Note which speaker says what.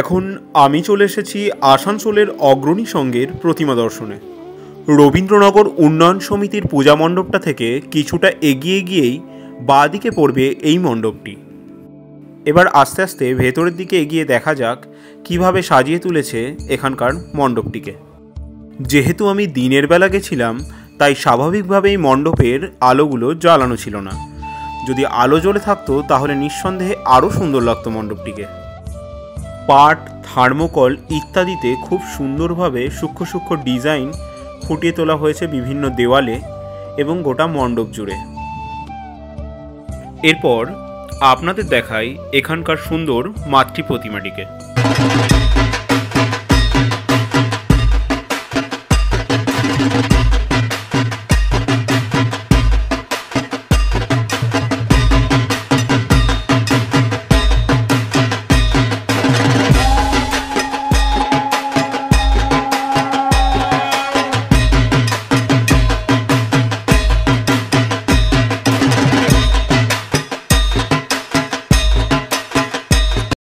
Speaker 1: এখন আমি চলে এসেছি আসানসোলের অগ্রণী সংঘের প্রতিমা দর্শনে। রবীন্দ্রনগর উন্নয়ন সমিতির পূজা মণ্ডপটা থেকে কিছুটা এগিয়ে গিয়েই বাঁ দিকে পড়বে এই মণ্ডপটি। এবার আস্তে আস্তে ভেতরের দিকে এগিয়ে দেখা যাক কিভাবে সাজিয়ে তুলেছে এখানকার মণ্ডপটিকে। যেহেতু আমি দিনের বেলা গেছিলাম, তাই স্বাভাবিকভাবেই মণ্ডপের আলোগুলো জ্বালানো ছিল না। যদি আলো জ্বলে থাকতো তাহলে নিঃসন্দেহে আরও সুন্দর লাগতো মণ্ডপটিকে। পাট, থার্মোকল ইত্যাদিতে খুব সুন্দরভাবে সূক্ষ্ম সূক্ষ্ম ডিজাইন ফুটিয়ে তোলা হয়েছে বিভিন্ন দেওয়ালে এবং গোটা মণ্ডপ জুড়ে। এরপর আপনাদের দেখাই এখানকার সুন্দর মাতৃ প্রতিমাটিকে।